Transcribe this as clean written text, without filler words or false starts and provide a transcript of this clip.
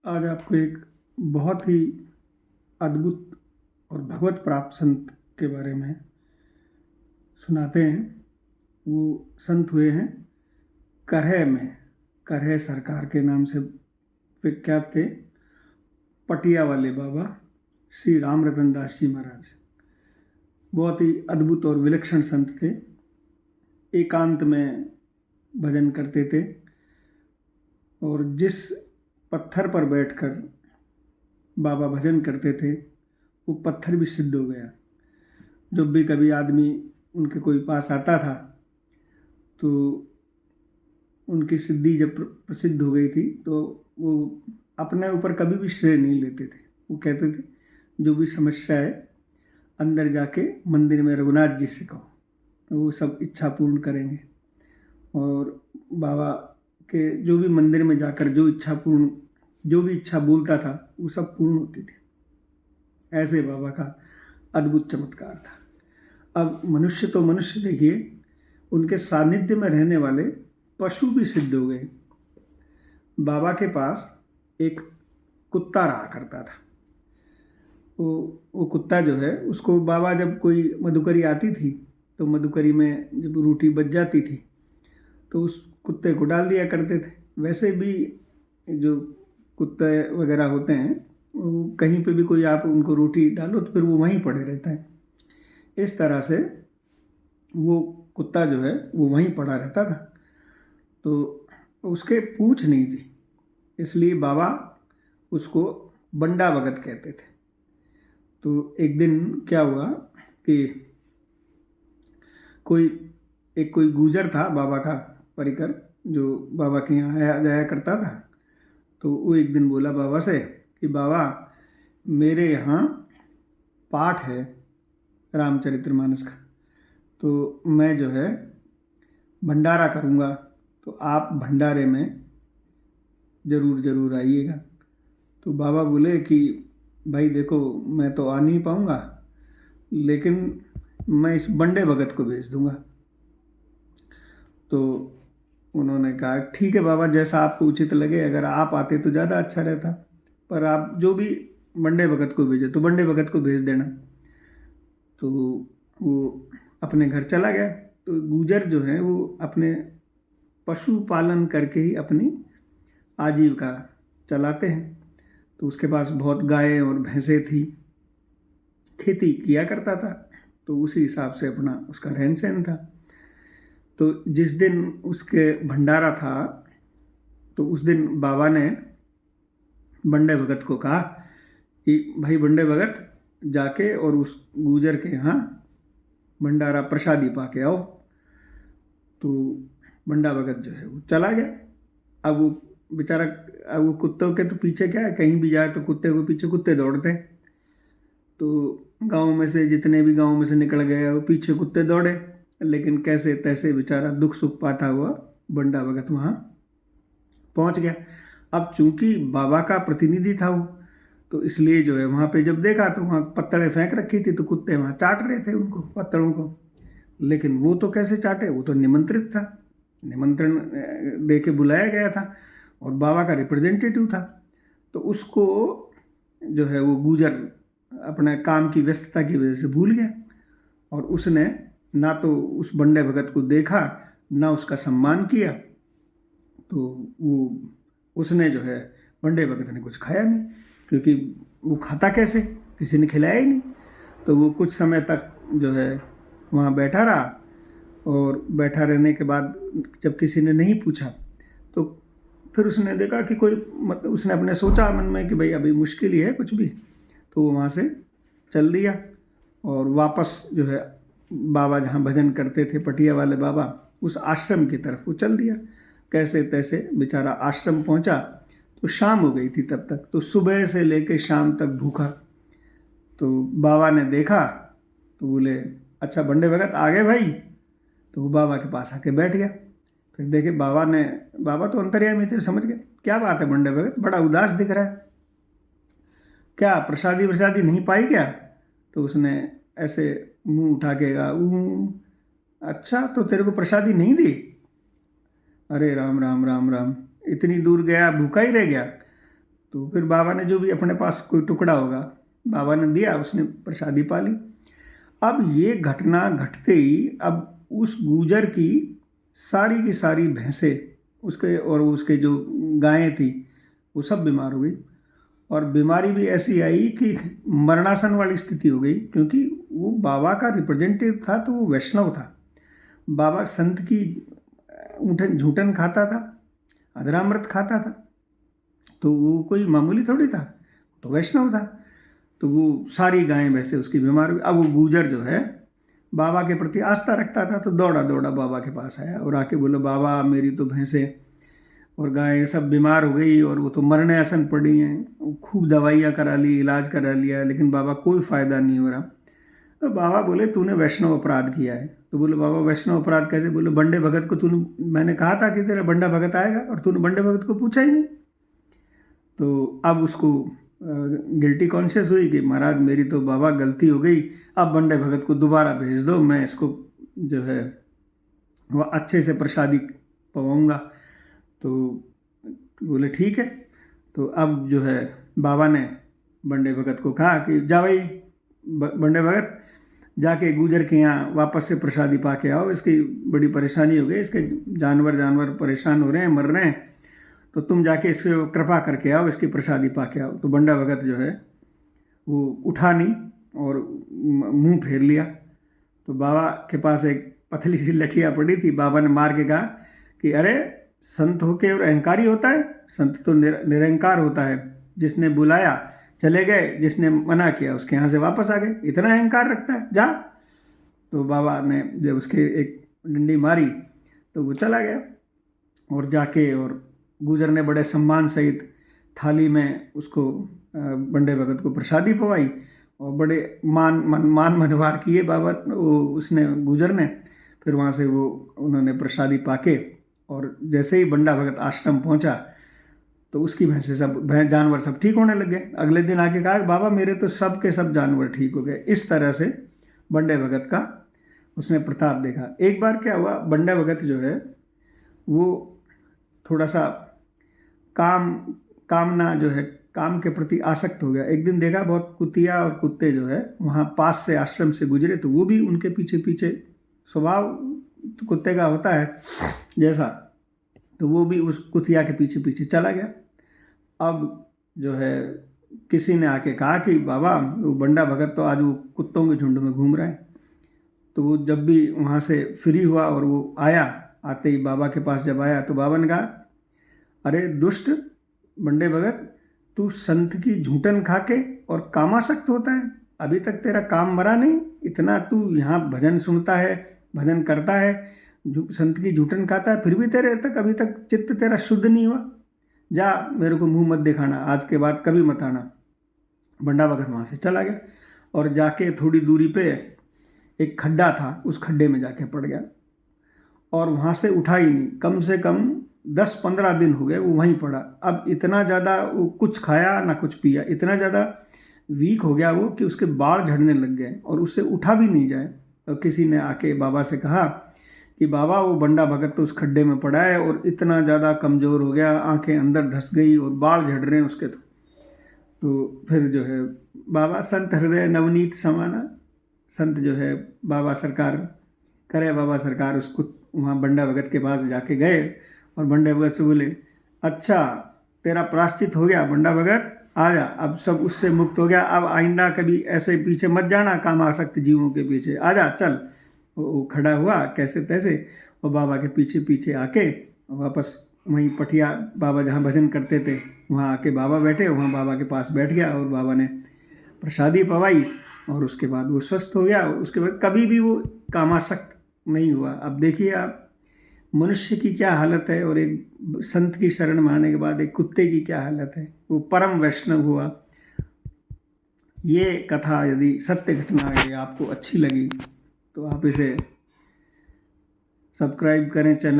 आज आपको एक बहुत ही अद्भुत और भगवत प्राप्त संत के बारे में सुनाते हैं। वो संत हुए हैं करह में। करह सरकार के नाम से विख्यात थे। पटिया वाले बाबा श्री राम रतन दास जी महाराज बहुत ही अद्भुत और विलक्षण संत थे। एकांत में भजन करते थे और जिस पत्थर पर बैठकर बाबा भजन करते थे वो पत्थर भी सिद्ध हो गया। जब भी कभी आदमी उनके कोई पास आता था तो उनकी सिद्धि जब प्रसिद्ध हो गई थी तो वो अपने ऊपर कभी भी श्रेय नहीं लेते थे। वो कहते थे जो भी समस्या है अंदर जाके मंदिर में रघुनाथ जी से कहो, वो सब इच्छा पूर्ण करेंगे। और बाबा के जो भी मंदिर में जाकर जो भी इच्छा बोलता था वो सब पूर्ण होती थी। ऐसे बाबा का अद्भुत चमत्कार था। अब मनुष्य तो मनुष्य देखिए, उनके सानिध्य में रहने वाले पशु भी सिद्ध हो गए। बाबा के पास एक कुत्ता रहा करता था। वो कुत्ता जो है उसको बाबा जब कोई मधुकरी आती थी तो मधुकरी में जब रोटी बच जाती थी तो उस कुत्ते को डाल दिया करते थे। वैसे भी जो कुत्ते वगैरह होते हैं वो कहीं पे भी कोई आप उनको रोटी डालो तो फिर वो वहीं पड़े रहता है। इस तरह से वो कुत्ता जो है वो वहीं पड़ा रहता था। तो उसके पूंछ नहीं थी, इसलिए बाबा उसको बंडा भगत कहते थे। तो एक दिन क्या हुआ कि कोई गूजर था बाबा का परिकर, जो बाबा के यहाँ आया जाया करता था। तो वो एक दिन बोला बाबा से कि बाबा मेरे यहाँ पाठ है रामचरितमानस का, तो मैं जो है भंडारा करूँगा, तो आप भंडारे में ज़रूर ज़रूर आइएगा। तो बाबा बोले कि भाई देखो मैं तो आ नहीं पाऊँगा, लेकिन मैं इस बंडे भगत को भेज दूँगा। तो उन्होंने कहा ठीक है बाबा, जैसा आपको उचित लगे, अगर आप आते तो ज़्यादा अच्छा रहता, पर आप जो भी बंडे भगत को भेजे तो बंडे भगत को भेज देना। तो वो अपने घर चला गया। तो गुजर जो है वो अपने पशुपालन करके ही अपनी आजीविका चलाते हैं। तो उसके पास बहुत गायें और भैंसें थी, खेती किया करता था। तो उसी हिसाब से अपना उसका रहन सहन था। तो जिस दिन उसके भंडारा था तो उस दिन बाबा ने बंडे भगत को कहा कि भाई बंडे भगत जाके और उस गुजर के यहाँ भंडारा प्रसादी पा के आओ। तो बंडा भगत जो है वो चला गया। अब वो बेचारा, अब वो कुत्तों के तो पीछे क्या है, कहीं भी जाए तो कुत्ते को पीछे कुत्ते दौड़ते हैं। तो गांव में से जितने भी गांव में से निकल गए वो पीछे कुत्ते दौड़े, लेकिन कैसे तैसे बेचारा दुख सुख पाता हुआ बंडा भगत वहाँ पहुँच गया। अब चूंकि बाबा का प्रतिनिधि था वो, तो इसलिए जो है वहाँ पे जब देखा तो वहाँ पत्तड़े फेंक रखी थी, तो कुत्ते वहाँ चाट रहे थे उनको पत्तड़ों को। लेकिन वो तो कैसे चाटे, वो तो निमंत्रित था, निमंत्रण दे के बुलाया गया था और बाबा का रिप्रेजेंटेटिव था। तो उसको जो है वो गुजर अपने काम की व्यस्तता की वजह से भूल गया और उसने ना तो उस बंडे भगत को देखा ना उसका सम्मान किया। तो वो उसने जो है बंडे भगत ने कुछ खाया नहीं, क्योंकि वो खाता कैसे, किसी ने खिलाया ही नहीं। तो वो कुछ समय तक जो है वहाँ बैठा रहा और बैठा रहने के बाद जब किसी ने नहीं पूछा तो फिर उसने देखा कि कोई, मतलब उसने अपने सोचा मन में कि भाई अभी मुश्किल ही है कुछ भी। तो वो वहाँ से चल दिया और वापस जो है बाबा जहाँ भजन करते थे पटिया वाले बाबा, उस आश्रम की तरफ वो चल दिया। कैसे तैसे बेचारा आश्रम पहुँचा तो शाम हो गई थी तब तक। तो सुबह से लेकर शाम तक भूखा। तो बाबा ने देखा तो बोले अच्छा बंडे भगत आ गए भाई। तो वो बाबा के पास आके बैठ गया। फिर देखे बाबा तो अंतर्यामी थे, समझ गए क्या बात है बंडे भगत बड़ा उदास दिख रहा है, क्या प्रसादी वरसादी नहीं पाई क्या। तो उसने ऐसे मुंह उठा के कहा अच्छा तो तेरे को प्रसादी नहीं दी। अरे राम राम राम राम, इतनी दूर गया भूखा ही रह गया। तो फिर बाबा ने जो भी अपने पास कोई टुकड़ा होगा बाबा ने दिया, उसने प्रसादी पा ली। अब ये घटना घटते ही अब उस गूजर की सारी भैंसें उसके और उसके जो गायें थी वो सब बीमार हो गई। और बीमारी भी ऐसी आई कि मरणासन वाली स्थिति हो गई, क्योंकि वो बाबा का रिप्रेजेंटेटिव था तो वो वैष्णव था। बाबा संत की ऊँटन झूठन खाता था, अधरामृत खाता था, तो वो कोई मामूली थोड़ी था, तो वैष्णव था। तो वो सारी गायें वैसे उसकी बीमार हुई। अब वो गूजर जो है बाबा के प्रति आस्था रखता था, तो दौड़ा दौड़ा बाबा के पास आया और आके बोला, बाबा मेरी तो भैंसें और गायें सब बीमार हो गई और वो तो मरने आसन पड़ी हैं, खूब दवाइयाँ करा ली, इलाज करा लिया, लेकिन बाबा कोई फ़ायदा नहीं हो रहा। तो बाबा बोले तूने वैष्णव अपराध किया है। तो बोले बाबा वैष्णव अपराध कैसे? बोले बंडे भगत को तूने, मैंने कहा था कि तेरा बंडा भगत आएगा और तूने बंडे भगत को पूछा ही नहीं। तो अब उसको गिल्टी कॉन्शियस हुई कि महाराज मेरी तो बाबा गलती हो गई, अब बंडे भगत को दोबारा भेज दो, मैं इसको जो है वह अच्छे से प्रसादी पवाऊँगा। तो बोले ठीक है। तो अब जो है बाबा ने बंडे भगत को कहा कि जा भाई बंडे भगत, जाके गूजर के यहाँ वापस से प्रसादी पा के आओ, इसकी बड़ी परेशानी हो गई, इसके जानवर परेशान हो रहे हैं, मर रहे हैं, तो तुम जाके इस पर कृपा करके आओ, इसकी प्रसादी पा के आओ। तो बंडा भगत जो है वो उठा नहीं और मुंह फेर लिया। तो बाबा के पास एक पतली सी लठिया पड़ी थी, बाबा ने मार के कहा कि अरे संत होके और अहंकारी होता है? संत तो निरंकार होता है, जिसने बुलाया चले गए, जिसने मना किया उसके यहाँ से वापस आ गए, इतना अहंकार रखता है, जा। तो बाबा ने जब उसके एक डंडी मारी तो वो चला गया और जाके और गूजर ने बड़े सम्मान सहित थाली में उसको बंडे भगत को प्रसादी पवाई और बड़े मान मनवार किए बाबा वो उसने गूजर ने। फिर वहाँ से वो उन्होंने प्रसादी पाके और जैसे ही बंडा भगत आश्रम पहुँचा तो उसकी भैंसें सब जानवर सब ठीक होने लग गए। अगले दिन आके कहा बाबा मेरे तो सब के सब जानवर ठीक हो गए। इस तरह से बंडे भगत का उसने प्रताप देखा। एक बार क्या हुआ, बंडा भगत जो है वो थोड़ा सा कामना जो है काम के प्रति आसक्त हो गया। एक दिन देखा बहुत कुतिया और कुत्ते जो है वहाँ पास से आश्रम से गुजरे, तो वो भी उनके पीछे पीछे, स्वभाव कुत्ते का होता है जैसा, तो वो भी उस कुतिया के पीछे पीछे चला गया। अब जो है किसी ने आके कहा कि बाबा वो बंडा भगत तो आज वो कुत्तों के झुंड में घूम रहा है। तो वो जब भी वहाँ से फ्री हुआ और वो आया, आते ही बाबा के पास जब आया तो बाबा ने कहा अरे दुष्ट बंडे भगत, तू संत की झूठन खा के और कामासक्त होता है, अभी तक तेरा काम मरा नहीं, इतना तू यहाँ भजन सुनता है, भजन करता है, संत की झूठन खाता है, फिर भी तेरे तक अभी तक चित्त तेरा शुद्ध नहीं हुआ, जा मेरे को मुंह मत दिखाना, आज के बाद कभी मत आना। बंडा भगत वहाँ से चला गया और जाके थोड़ी दूरी पे एक खड्डा था, उस खड्डे में जाके पड़ गया और वहाँ से उठा ही नहीं। कम से कम 10-15 दिन हो गए वो वहीं पड़ा। अब इतना ज़्यादा वो कुछ खाया ना कुछ पिया, इतना ज़्यादा वीक हो गया वो कि उसके बाल झड़ने लग गए और उससे उठा भी नहीं जाए। तो किसी ने आके बाबा से कहा कि बाबा वो बंडा भगत तो उस खड्डे में पड़ा है और इतना ज़्यादा कमज़ोर हो गया, आंखें अंदर धंस गई और बाल झड़ रहे हैं उसके। तो फिर जो है बाबा संत हृदय नवनीत समाना, संत जो है बाबा सरकार करे, बाबा सरकार उसको वहाँ बंडा भगत के पास जाके गए और बंडा भगत से बोले अच्छा तेरा प्रायश्चित हो गया बंडा भगत, आ जा, अब सब उससे मुक्त हो गया, अब आइंदा कभी ऐसे पीछे मत जाना काम आसक्त जीवों के पीछे, आ जा चल। वो खड़ा हुआ कैसे तैसे और बाबा के पीछे पीछे आके वापस वहीं पटिया बाबा जहाँ भजन करते थे वहाँ आके बाबा बैठे, वहाँ बाबा के पास बैठ गया और बाबा ने प्रसादी पवाई और उसके बाद वो स्वस्थ हो गया। उसके बाद कभी भी वो कामासक्त नहीं हुआ। अब देखिए आप मनुष्य की क्या हालत है और एक संत की शरण में आने के बाद एक कुत्ते की क्या हालत है, वो परम वैष्णव हुआ। ये कथा यदि सत्य घटना है आपको अच्छी लगी तो आप इसे सब्सक्राइब करें चैनल।